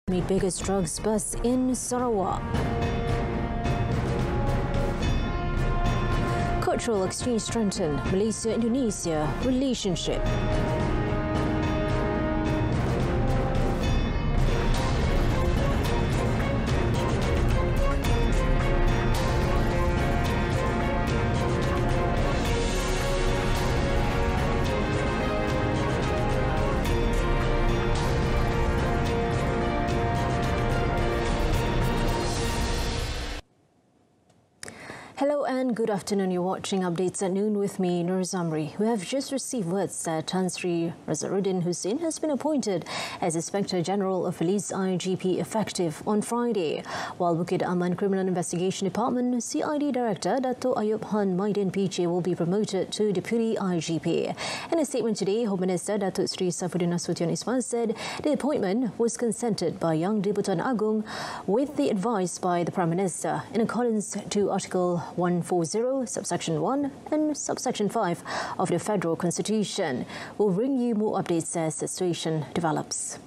Meet biggest drugs bust in Sarawak. Cultural exchange strengthen Malaysia-Indonesia relationship. Hello and good afternoon. You're watching Updates at Noon with me, Nur Zamri. We have just received words that Tan Sri Razaruddin Hussein has been appointed as Inspector General of Police IGP effective on Friday, while Bukit Aman Criminal Investigation Department CID Director Dato' Ayub Han Maidin PJ will be promoted to Deputy IGP. In a statement today, Home Minister Datuk Sri Saifuddin Nasution Ismail said the appointment was consented by Yang Di-Pertuan Agong with the advice by the Prime Minister in accordance to Article 140, subsection 1 and subsection 5 of the Federal Constitution. We'll bring you more updates as the situation develops.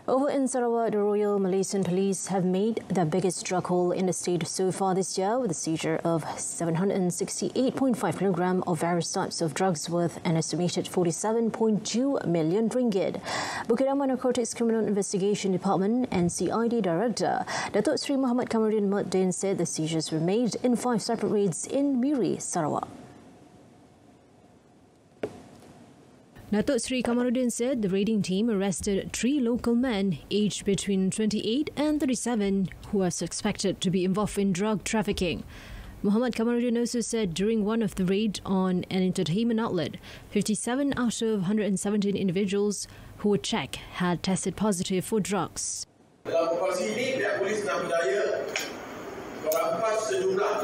Over in Sarawak, the Royal Malaysian Police have made the biggest drug haul in the state so far this year, with the seizure of 768.5 kilogram of various types of drugs worth an estimated 47.2 million ringgit. Bukit Aman Narcotics Criminal Investigation Department NCID Director Datuk Sri Muhammad Kamaruddin Muddin said the seizures were made in 5 separate raids in Miri, Sarawak. Datuk Sri Kamaruddin said the raiding team arrested 3 local men aged between 28 and 37 who are suspected to be involved in drug trafficking. Muhammad Kamaruddin also said during one of the raids on an entertainment outlet, 57 out of 117 individuals who were checked had tested positive for drugs. Dalam operasi ini, pihak polis telah berdaya merampas sejumlah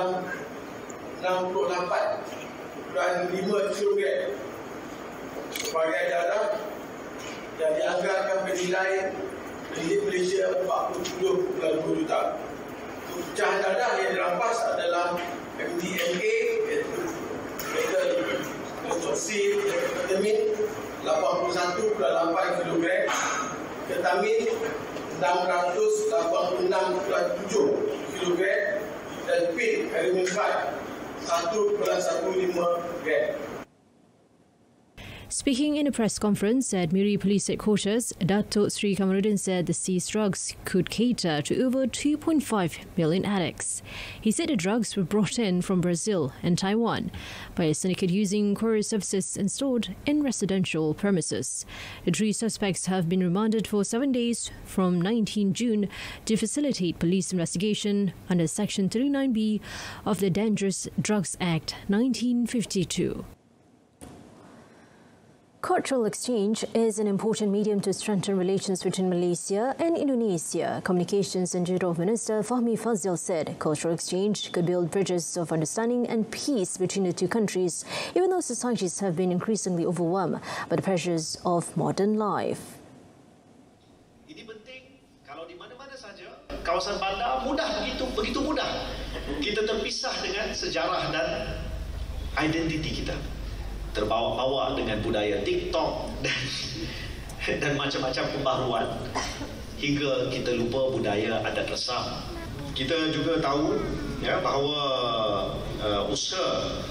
768.5 kg sebagai darah yang dianggarkan bernilai ringgit Malaysia 47.2 juta. Pecahan darah yang dirampas adalah MDMA, iaitu methamphetamine 81.8 kg, ketamin 686.7 kg dan pil heroin 1.15 gram. Speaking in a press conference at Miri Police Headquarters, Datuk Sri Kamaruddin said the seized drugs could cater to over 2.5 million addicts. He said the drugs were brought in from Brazil and Taiwan by a syndicate using courier services and stored in residential premises. The 3 suspects have been remanded for 7 days from 19 June to facilitate police investigation under Section 39B of the Dangerous Drugs Act 1952. Cultural exchange is an important medium to strengthen relations between Malaysia and Indonesia. Communications and Judo Minister Fahmi Fazil said cultural exchange could build bridges of understanding and peace between the 2 countries, even though societies have been increasingly overwhelmed by the pressures of modern life. Ini penting kalau di mana-mana saja kawasan bandar begitu mudah kita terpisah dengan sejarah dan identiti kita. Terbawa-bawa dengan budaya TikTok dan macam-macam pembaharuan hingga kita lupa budaya adat resam. Kita juga tahu bahawa usaha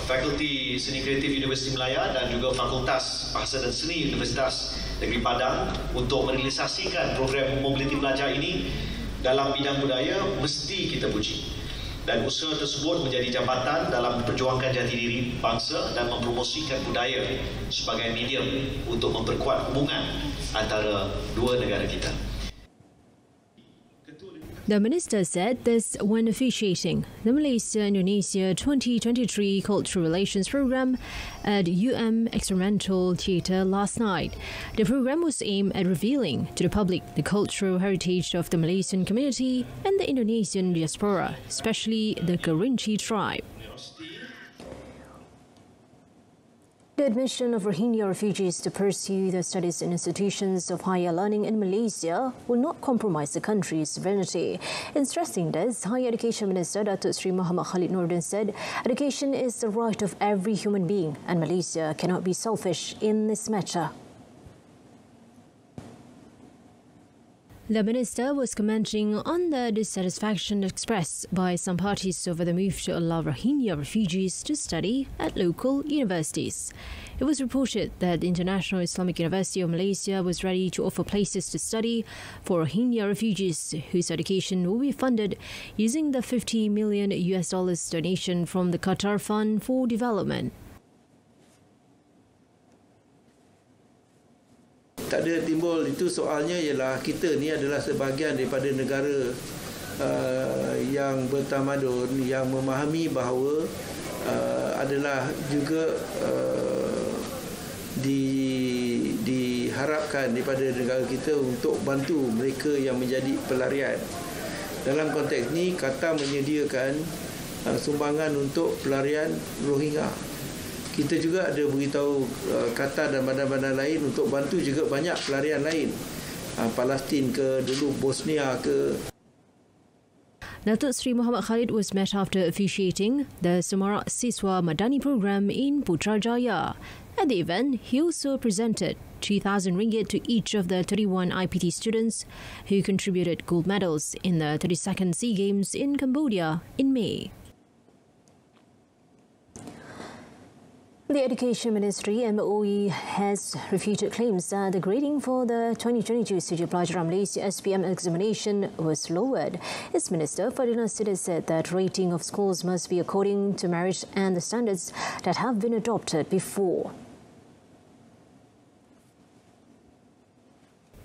Fakulti Seni Kreatif Universiti Malaya dan juga Fakultas Bahasa dan Seni Universitas Negeri Padang untuk merealisasikan program mobiliti pelajar ini dalam bidang budaya mesti kita puji. Dan usaha tersebut menjadi jambatan dalam memperjuangkan jati diri bangsa dan mempromosikan budaya sebagai medium untuk memperkuat hubungan antara 2 negara kita. The Minister said this when officiating the Malaysia-Indonesia 2023 Cultural Relations Programme at Experimental Theatre last night. The programme was aimed at revealing to the public the cultural heritage of the Malaysian community and the Indonesian diaspora, especially the Kerinci tribe. The admission of Rohingya refugees to pursue their studies in institutions of higher learning in Malaysia will not compromise the country's sovereignty. In stressing this, Higher Education Minister Datuk Seri Muhammad Khalid Nordin said, education is the right of every human being and Malaysia cannot be selfish in this matter. The minister was commenting on the dissatisfaction expressed by some parties over the move to allow Rohingya refugees to study at local universities. It was reported that the International Islamic University of Malaysia was ready to offer places to study for Rohingya refugees whose education will be funded using the $50 million donation from the Qatar Fund for Development. Tak ada timbul itu, soalnya ialah kita ni adalah sebahagian daripada negara yang bertamadun, yang memahami bahawa adalah juga diharapkan daripada negara kita untuk bantu mereka yang menjadi pelarian. Dalam konteks ni, Qatar menyediakan sumbangan untuk pelarian Rohingya. Kita juga ada beritahu Qatar dan badan-badan lain untuk bantu juga banyak pelarian lain. Palestin ke, dulu Bosnia ke. Datuk Seri Muhammad Khalid was met after officiating the Semarak Siswa Madani program in Putrajaya. At the event, he also presented RM3,000 to each of the 31 IPT students who contributed gold medals in the 32nd SEA Games in Cambodia in May. The Education Ministry, MOE, has refuted claims that the grading for the 2022 Studio Pelajaran Malaysia SPM examination was lowered. Its Minister, Fadila Siddiq, said that rating of schools must be according to merit and the standards that have been adopted before.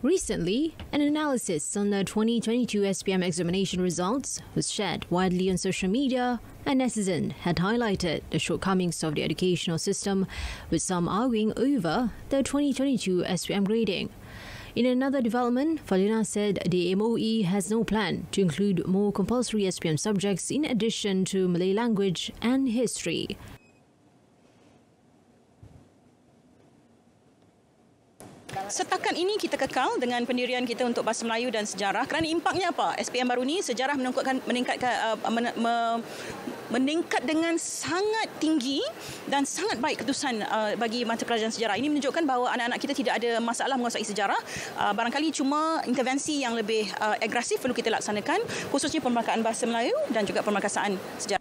Recently, an analysis on the 2022 SPM examination results was shared widely on social media, and netizens had highlighted the shortcomings of the educational system, with some arguing over the 2022 SPM grading. In another development, Fadila said the MOE has no plan to include more compulsory SPM subjects in addition to Malay language and history. Setakat ini kita kekal dengan pendirian kita untuk bahasa Melayu dan sejarah kerana impaknya apa? SPM baru ni sejarah meningkat dengan sangat tinggi dan sangat baik keputusan bagi mata pelajaran sejarah. Ini menunjukkan bahawa anak-anak kita tidak ada masalah menguasai sejarah. Barangkali cuma intervensi yang lebih agresif perlu kita laksanakan, khususnya pemerkataan bahasa Melayu dan juga pemerkasaan sejarah.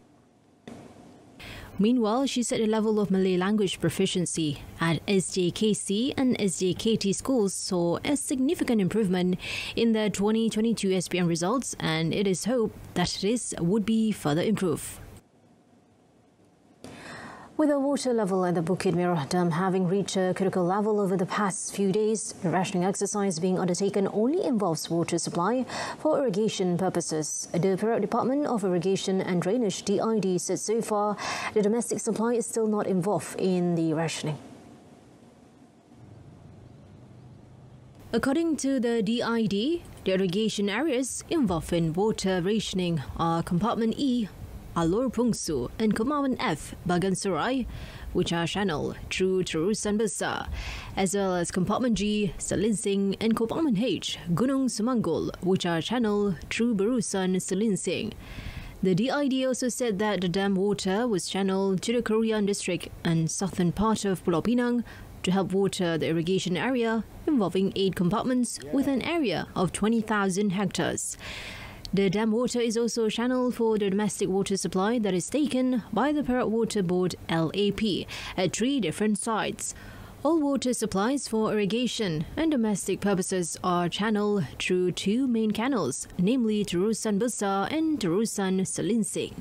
Meanwhile, she said the level of Malay language proficiency at SJKC and SJKT schools saw a significant improvement in the 2022 SPM results, and it is hoped that this would be further improved. With the water level at the Bukit Merah Dam having reached a critical level over the past few days, the rationing exercise being undertaken only involves water supply for irrigation purposes. The Perak Department of Irrigation and Drainage (DID) said so far the domestic supply is still not involved in the rationing. According to the DID, the irrigation areas involved in water rationing are Compartment E, Alor Pungsu, and Compartment F, Bagan Serai, which are channeled through Terusan Besar, as well as Compartment G, Selinsing, and Compartment H, Gunung Semanggol, which are channeled through Berusan Selinsing. The DID also said that the dam water was channeled to the Korean district and southern part of Pulau Pinang to help water the irrigation area, involving 8 compartments with an area of 20,000 hectares. The dam water is also channeled for the domestic water supply that is taken by the Perak Water Board (LAP) at 3 different sites. All water supplies for irrigation and domestic purposes are channeled through 2 main canals, namely Terusan Besar and Terusan Selinsing.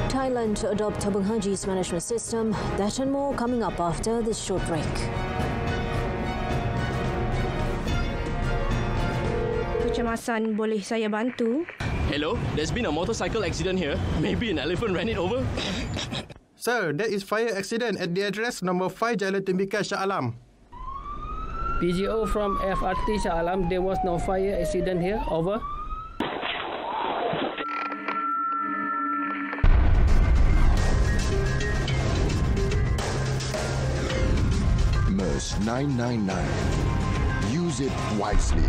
Thailand to adopt Tabung Haji's management system. That and more coming up after this short break. Kecemasan, boleh saya bantu? Hello, there's been a motorcycle accident here. Maybe an elephant ran it over. Sir, there is fire accident at the address number 5 Jalan Tembikar Shah Alam. PGO from FRT Shah Alam, there was no fire accident here. Over. #999. Use it wisely.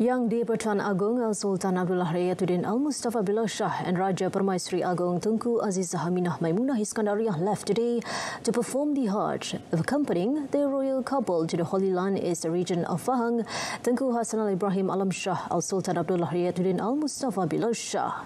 Yang di-Pertuan Agong Sultan Abdullah Rayatuddin Al-Mustafa Billah Shah and Raja Permaisuri Agong Tunku Azizah Aminah Maimunah Iskandariah left today to perform the Hajj. Accompanying the royal couple to the Holy Land is the Regent of Pahang, Tunku Hasan Al-Ibrahim Alam Shah Al-Sultan Abdullah Rayatuddin Al-Mustafa Billah Shah.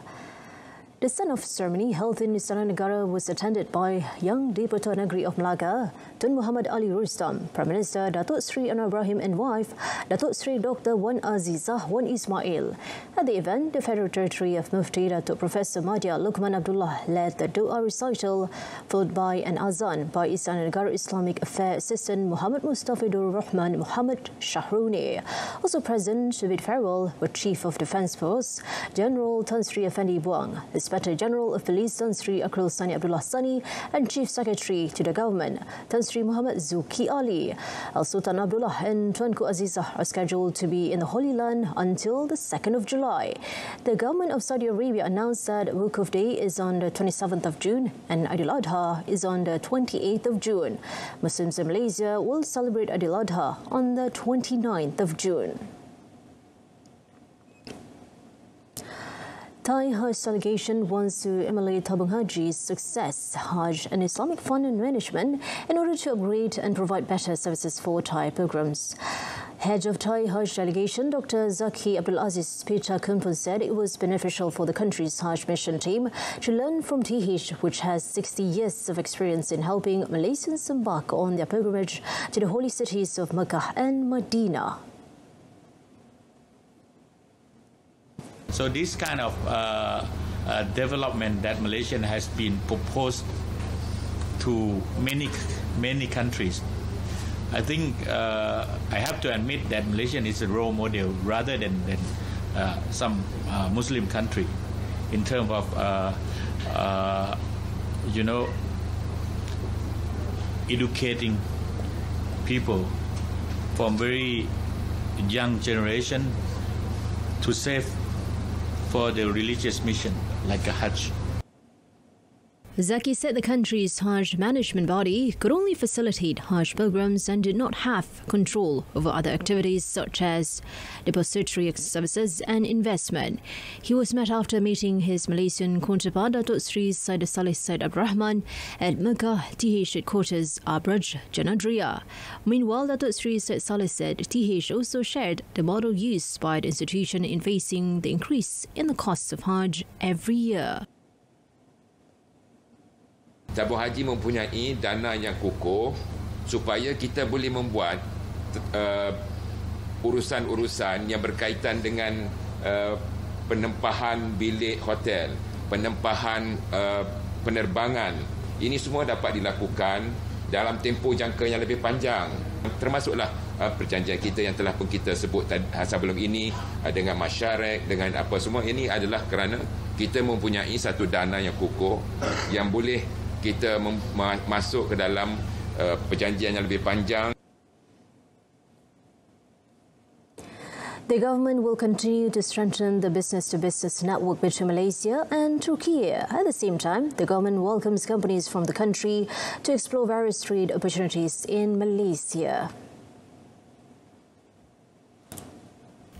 The stand-off ceremony held in Istana Negara was attended by Yang di-Pertua Negeri of Melaka, Tun Muhammad Ali Rustam, Prime Minister Datuk Seri Anwar Ibrahim and wife, Datuk Seri Dr. Wan Azizah Wan Ismail. At the event, the Federal Territory of Mufti Datuk Professor Madya Luqman Abdullah led the Dua recital, followed by an azan by Istana Negara Islamic Affairs Assistant Muhammad Mustafidur Rahman Muhammad Shahruni. Also present to bid farewell were Chief of Defence Force, General Tan Sri Effendi Buang, Inspector General of Police Tan Sri Akrul Sani Abdullah Sani and Chief Secretary to the Government Tan Sri Muhammad Zuki Ali. Al-Sultan Abdullah and Tuanku Azizah are scheduled to be in the Holy Land until the 2nd of July. The Government of Saudi Arabia announced that Wukuf Day is on the 27th of June and Aidil Adha is on the 28th of June. Muslims in Malaysia will celebrate Aidil Adha on the 29th of June. Thai Hajj delegation wants to emulate Tabung Haji's success, Hajj and Islamic Fund and Management, in order to upgrade and provide better services for Thai pilgrims. Head of Thai Hajj delegation, Dr. Zaki Abdul Aziz Peter Kumpun said it was beneficial for the country's Hajj mission team to learn from TH, which has 60 years of experience in helping Malaysians embark on their pilgrimage to the holy cities of Mecca and Medina. So this kind of development that Malaysia has been proposed to many countries, I think I have to admit that Malaysia is a role model rather than some Muslim country in terms of educating people from very young generation to save for the religious mission like a Hajj. Zaki said the country's Hajj management body could only facilitate Hajj pilgrims and did not have control over other activities such as depository services and investment. He was met after meeting his Malaysian counterpart Datuk Sri Syed Saleh Syed Abdurrahman at Mecca TH headquarters Abraj Janadria. Meanwhile, Datuk Sri Syed Saleh said TH also shared the model used by the institution in facing the increase in the costs of Hajj every year. Tabung haji mempunyai dana yang kukuh supaya kita boleh membuat urusan-urusan yang berkaitan dengan penempahan bilik hotel, penempahan penerbangan. Ini semua dapat dilakukan dalam tempoh jangka yang lebih panjang. Termasuklah perjanjian kita yang telah pun kita sebut sebelum ini dengan masyarakat, dengan apa semua. Ini adalah kerana kita mempunyai satu dana yang kukuh yang boleh kita masuk ke dalam perjanjian yang lebih panjang. The government will continue to strengthen the business-to-business network between Malaysia and Turkey. At the same time, the government welcomes companies from the country to explore various trade opportunities in Malaysia.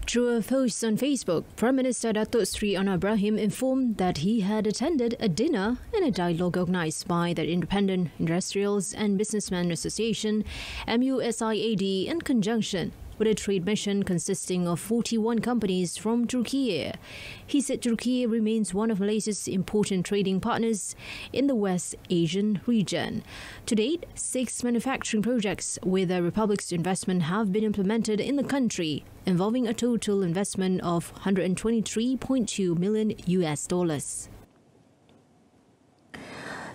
Through a post on Facebook, Prime Minister Datuk Sri Anwar Ibrahim informed that he had attended a dinner and a dialogue organised by the Independent Industrials and Businessmen Association, MUSIAD, in conjunction with a trade mission consisting of 41 companies from Turkey. He said Turkey remains one of Malaysia's important trading partners in the West Asian region. To date, 6 manufacturing projects with the Republic's investment have been implemented in the country, involving a total investment of $123.2 million.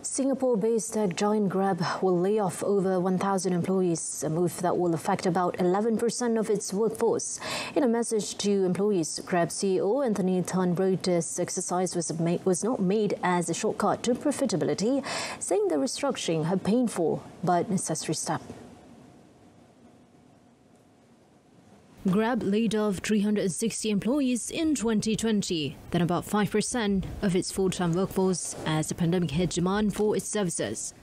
Singapore-based tech giant Grab will lay off over 1,000 employees, a move that will affect about 11% of its workforce. In a message to employees, Grab CEO Anthony Tan wrote this exercise was not made as a shortcut to profitability, saying the restructuring a painful but necessary step. Grab laid off 360 employees in 2020, then about 5% of its full-time workforce as the pandemic hit demand for its services.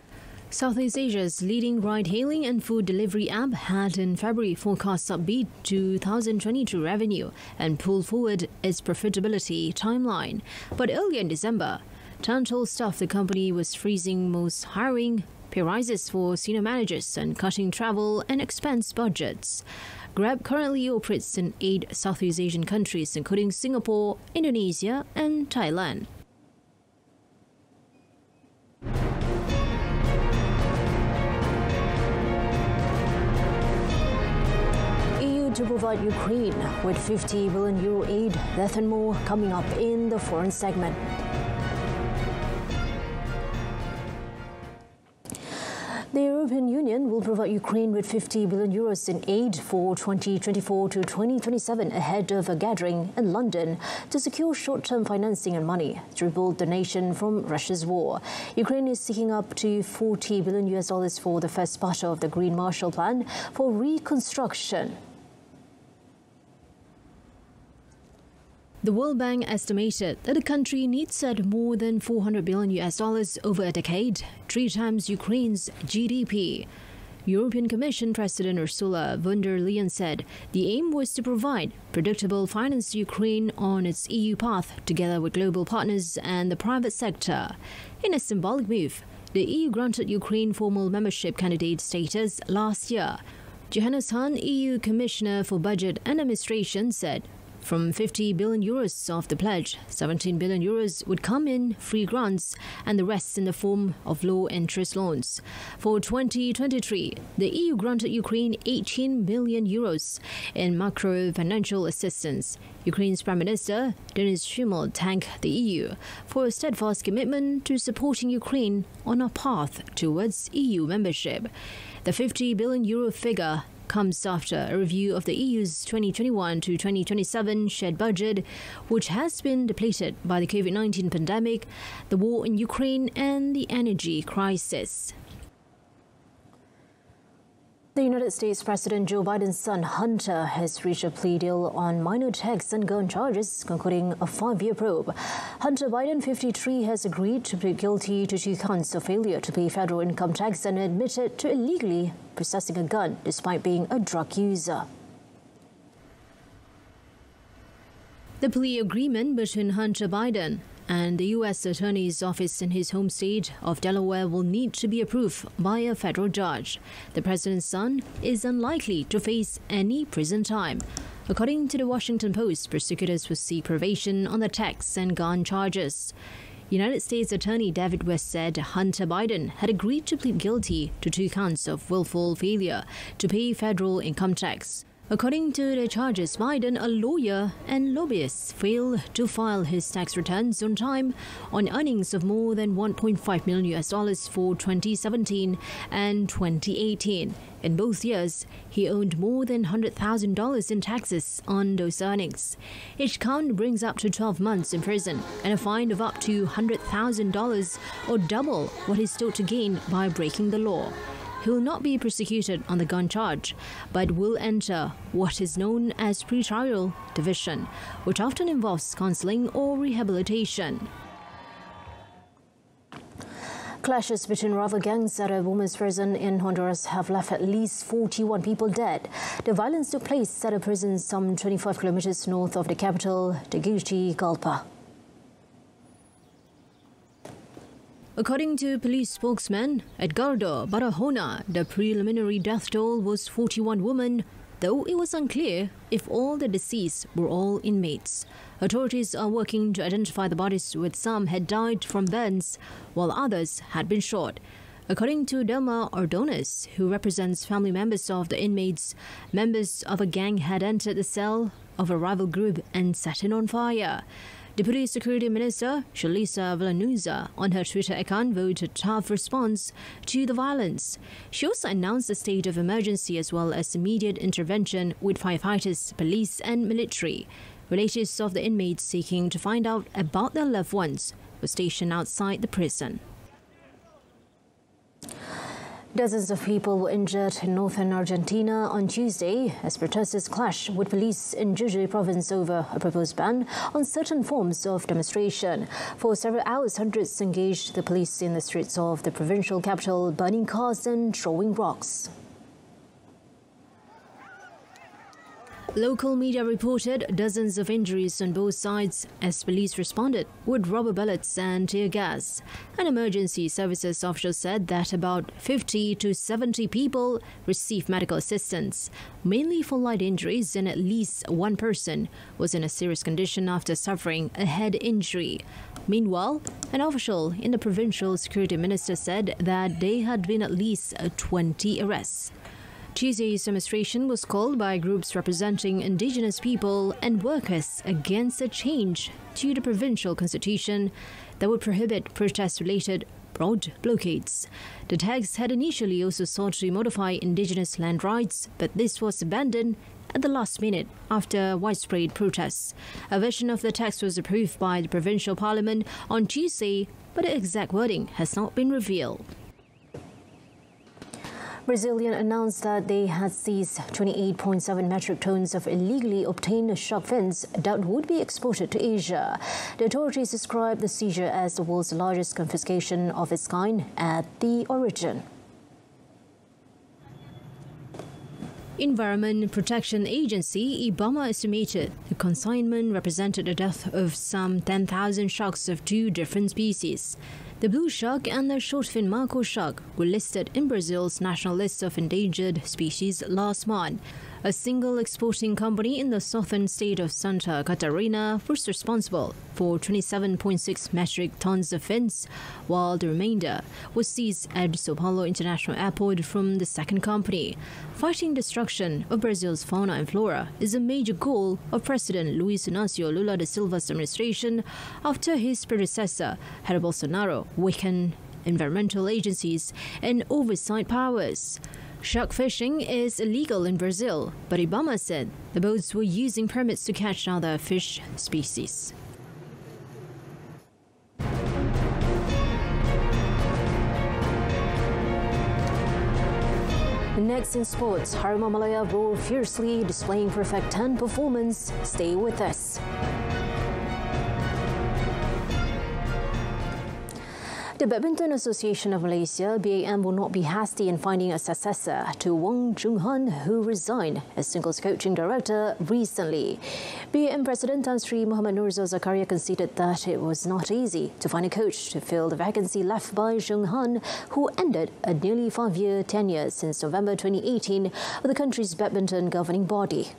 Southeast Asia's leading ride-hailing and food delivery app had in February forecast upbeat 2022 revenue and pulled forward its profitability timeline. But earlier in December, Tan told staff the company was freezing most hiring, pay rises for senior managers and cutting travel and expense budgets. Grab currently operates in 8 Southeast Asian countries, including Singapore, Indonesia and Thailand. To provide Ukraine with €50 billion aid, that and more coming up in the foreign segment. The European Union will provide Ukraine with €50 billion in aid for 2024 to 2027 ahead of a gathering in London to secure short-term financing and money to rebuild the nation from Russia's war. Ukraine is seeking up to $40 billion for the first part of the Green Marshall Plan for reconstruction. The World Bank estimated that the country needs to add more than $400 billion over a decade, 3 times Ukraine's GDP. European Commission President Ursula von der Leyen said the aim was to provide predictable finance to Ukraine on its EU path, together with global partners and the private sector. In a symbolic move, the EU granted Ukraine formal membership candidate status last year. Johannes Hahn, EU Commissioner for Budget and Administration, said from €50 billion of the pledge, €17 billion would come in free grants and the rest in the form of low-interest loans. For 2023, the EU granted Ukraine €18 billion in macro-financial assistance. Ukraine's Prime Minister, Denis Shmyhal, thanked the EU for a steadfast commitment to supporting Ukraine on a path towards EU membership. The €50 billion figure comes after a review of the EU's 2021 to 2027 shared budget, which has been depleted by the COVID-19 pandemic, the war in Ukraine and the energy crisis. The United States President Joe Biden's son, Hunter, has reached a plea deal on minor tax and gun charges, concluding a 5-year probe. Hunter Biden, 53, has agreed to plead guilty to 2 counts of failure to pay federal income tax and admitted to illegally possessing a gun despite being a drug user. The plea agreement between Hunter Biden and the U.S. Attorney's Office in his home state of Delaware will need to be approved by a federal judge. The president's son is unlikely to face any prison time. According to the Washington Post, prosecutors will seek probation on the tax and gun charges. United States Attorney David West said Hunter Biden had agreed to plead guilty to 2 counts of willful failure to pay federal income tax. According to the charges, Biden, a lawyer and lobbyist, failed to file his tax returns on time on earnings of more than $1.5 million for 2017 and 2018. In both years, he owed more than $100,000 in taxes on those earnings. Each count brings up to 12 months in prison and a fine of up to $100,000, or double what he stood to gain by breaking the law. He will not be prosecuted on the gun charge, but will enter what is known as pretrial division, which often involves counseling or rehabilitation. Clashes between rival gangs at a women's prison in Honduras have left at least 41 people dead. The violence took place at a prison some 25 kilometers north of the capital, Tegucigalpa. According to police spokesman Edgardo Barahona, the preliminary death toll was 41 women, though it was unclear if all the deceased were all inmates. Authorities are working to identify the bodies, with some had died from burns, while others had been shot. According to Delma Ordonez, who represents family members of the inmates, members of a gang had entered the cell of a rival group and set it on fire. Deputy Security Minister Shalisa Villanueva on her Twitter account vowed a tough response to the violence. She also announced a state of emergency as well as immediate intervention with firefighters, police and military. Relatives of the inmates seeking to find out about their loved ones were stationed outside the prison. Dozens of people were injured in northern Argentina on Tuesday as protesters clashed with police in Jujuy province over a proposed ban on certain forms of demonstration. For several hours, hundreds engaged the police in the streets of the provincial capital, burning cars and throwing rocks. Local media reported dozens of injuries on both sides as police responded with rubber bullets and tear gas. An emergency services official said that about 50 to 70 people received medical assistance, mainly for light injuries, and at least one person was in a serious condition after suffering a head injury. Meanwhile, an official in the provincial security minister said that there had been at least 20 arrests. Tuesday's demonstration was called by groups representing indigenous people and workers against a change to the provincial constitution that would prohibit protest-related road blockades. The text had initially also sought to modify indigenous land rights, but this was abandoned at the last minute after widespread protests. A version of the text was approved by the provincial parliament on Tuesday, but the exact wording has not been revealed. Brazilian announced that they had seized 28.7 metric tons of illegally obtained shark fins that would be exported to Asia. The authorities described the seizure as the world's largest confiscation of its kind at the origin. Environment Protection Agency IBAMA estimated the consignment represented the death of some 10,000 sharks of two different species. The blue shark and the short-fin mako shark were listed in Brazil's national list of endangered species last month. A single exporting company in the southern state of Santa Catarina was responsible for 27.6 metric tons of fins, while the remainder was seized at Sao Paulo International Airport from the second company. Fighting destruction of Brazil's fauna and flora is a major goal of President Luiz Inácio Lula da Silva's administration after his predecessor, Jair Bolsonaro, weakened environmental agencies and oversight powers. Shark fishing is illegal in Brazil, but IBAMA said the boats were using permits to catch other fish species. Next in sports, Harimau Malaya roar fiercely, displaying perfect 10 performance. Stay with us. The Badminton Association of Malaysia, BAM, will not be hasty in finding a successor to Wong Chung Han, who resigned as singles coaching director recently. BAM President Tan Sri Muhammad Nurza Zakaria conceded that it was not easy to find a coach to fill the vacancy left by Chung Han, who ended a nearly 5-year tenure since November 2018 with the country's badminton governing body.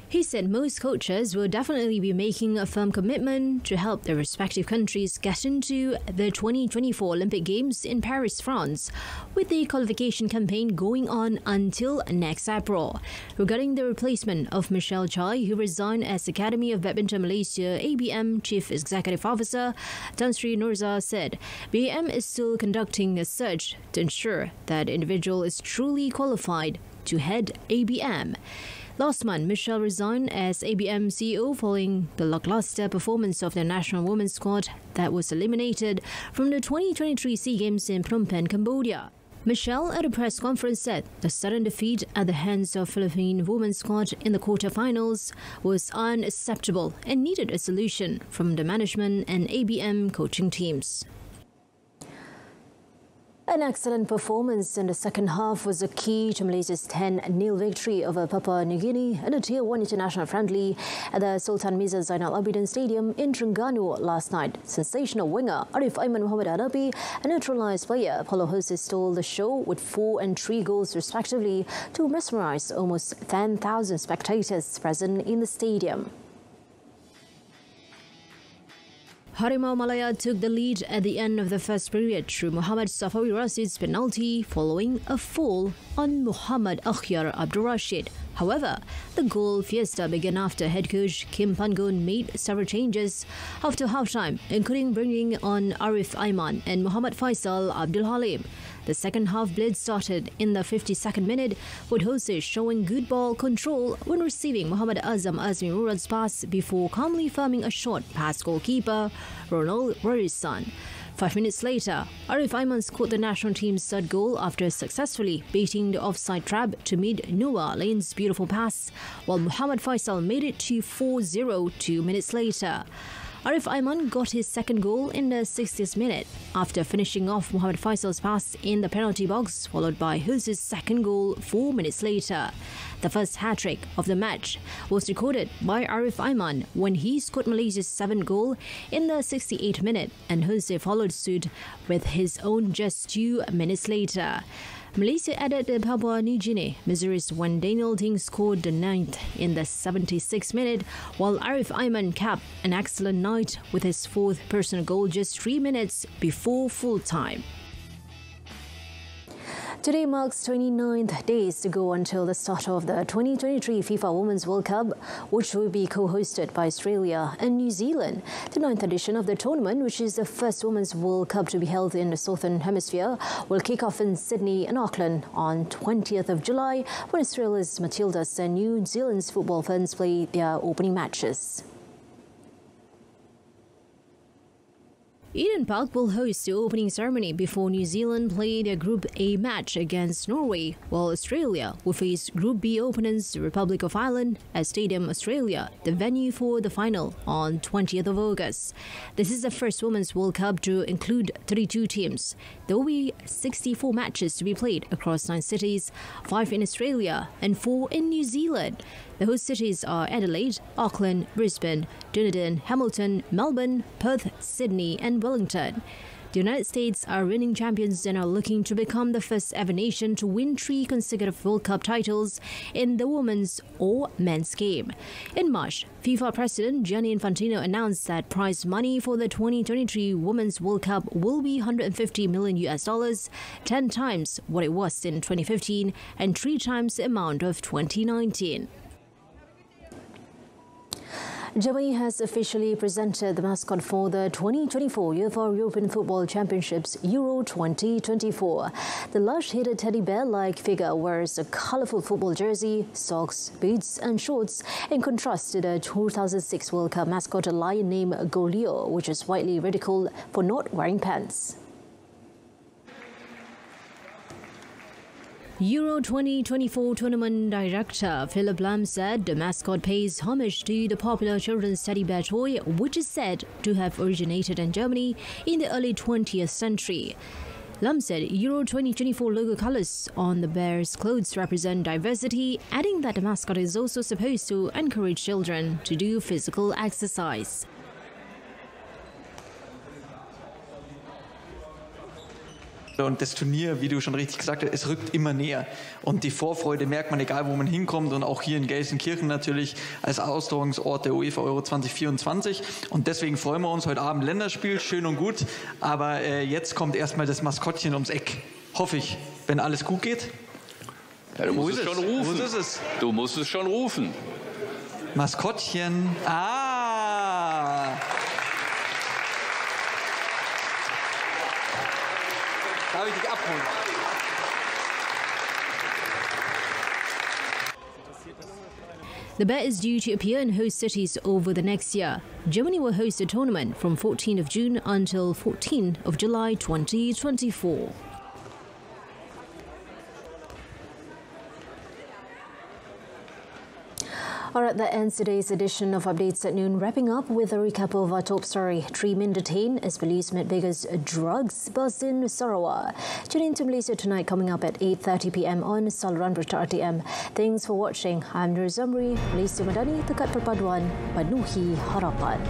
He said most coaches will definitely be making a firm commitment to help their respective countries get into the 2024 Olympic Games in Paris, France, with the qualification campaign going on until next April. Regarding the replacement of Michelle Chai, who resigned as Academy of Badminton Malaysia ABM Chief Executive Officer, Tan Sri Nurza said BAM is still conducting a search to ensure that the individual is truly qualified to head ABM. Last month, Michelle resigned as ABM CEO following the lackluster performance of the national women's squad that was eliminated from the 2023 SEA Games in Phnom Penh, Cambodia. Michelle, at a press conference, said the sudden defeat at the hands of Philippine women's squad in the quarterfinals was unacceptable and needed a solution from the management and ABM coaching teams. An excellent performance in the second half was the key to Malaysia's 10-0 victory over Papua New Guinea in a Tier 1 international friendly at the Sultan Miza Zainal Abidin Stadium in Terengganu last night. Sensational winger Arif Aiman Muhammad Adabi and naturalised player Paulo Jose stole the show with 4 and 3 goals respectively to mesmerise almost 10,000 spectators present in the stadium. Harimau Malaya took the lead at the end of the first period through Muhammad Safawi Rasid's penalty following a foul on Muhammad Akhyar Abdul Rashid. However, the goal fiesta began after head coach Kim Pangon made several changes after halftime, including bringing on Arif Aiman and Muhammad Faisal Abdul Halim. The second half blitz started in the 52nd minute, with Jose showing good ball control when receiving Muhammad Azam Azmi Murad's pass before calmly firming a shot past goalkeeper Ronald Rarisan. 5 minutes later, Arif Aiman scored the national team's third goal after successfully beating the offside trap to meet Noah Lane's beautiful pass, while Muhammad Faisal made it to 4-0 2 minutes later. Arif Aiman got his second goal in the 60th minute after finishing off Muhammad Faisal's pass in the penalty box, followed by Huz's second goal 4 minutes later. The first hat-trick of the match was recorded by Arif Aiman when he scored Malaysia's 7th goal in the 68th minute, and Huz followed suit with his own just 2 minutes later. Malaysia added the Papua New Guinea miseries when Daniel Ting scored the 9th in the 76th minute, while Arif Aiman capped an excellent night with his 4th personal goal just 3 minutes before full-time. Today marks 29 days to go until the start of the 2023 FIFA Women's World Cup, which will be co-hosted by Australia and New Zealand. The 9th edition of the tournament, which is the first Women's World Cup to be held in the Southern Hemisphere, will kick off in Sydney and Auckland on 20th of July, when Australia's Matildas and New Zealand's football fans play their opening matches. Eden Park will host the opening ceremony before New Zealand play their Group A match against Norway, while Australia will face Group B opponents, the Republic of Ireland, at Stadium Australia, the venue for the final, on 20th of August. This is the first Women's World Cup to include 32 teams. There will be 64 matches to be played across 9 cities, 5 in Australia and 4 in New Zealand. The host cities are Adelaide, Auckland, Brisbane, Dunedin, Hamilton, Melbourne, Perth, Sydney and Wellington. The United States are reigning champions and are looking to become the first ever nation to win 3 consecutive World Cup titles in the women's or men's game. In March, FIFA President Gianni Infantino announced that prize money for the 2023 Women's World Cup will be $150 million, 10 times what it was in 2015 and 3 times the amount of 2019. Germany has officially presented the mascot for the 2024 UEFA European Football Championships Euro 2024. The large-headed teddy bear-like figure wears a colourful football jersey, socks, boots and shorts, in contrast to the 2006 World Cup mascot, a lion named Golio, which is widely ridiculed for not wearing pants. Euro 2024 tournament director Philip Lam said the mascot pays homage to the popular children's teddy bear toy, which is said to have originated in Germany in the early 20th century. Lam said Euro 2024 logo colours on the bear's clothes represent diversity, adding that the mascot is also supposed to encourage children to do physical exercise. Und das Turnier, wie du schon richtig gesagt hast, es rückt immer näher. Und die Vorfreude merkt man, egal wo man hinkommt, und auch hier in Gelsenkirchen natürlich als Austragungsort der UEFA Euro 2024. Und deswegen freuen wir uns heute Abend Länderspiel, schön und gut. Aber jetzt kommt erstmal das Maskottchen ums Eck. Hoffe ich, wenn alles gut geht. Ja, du musst es schon rufen. Wo ist es? Du musst es schon rufen. Maskottchen. Ah! Darf ich dich abholen? The bear is due to appear in host cities over the next year. Germany will host the tournament from 14th of June until 14th of July 2024. All right, that ends today's edition of Updates at Noon. Wrapping up with a recap of our top story. 3 men detained as police met biggest drugs bust in Sarawak. Tune in to Malaysia Tonight coming up at 8:30 p.m. on saluran Berita RTM. Thanks for watching. I'm Nur Zamri. Malaysia Madani, Tekat Perpaduan, Penuhi Harapan.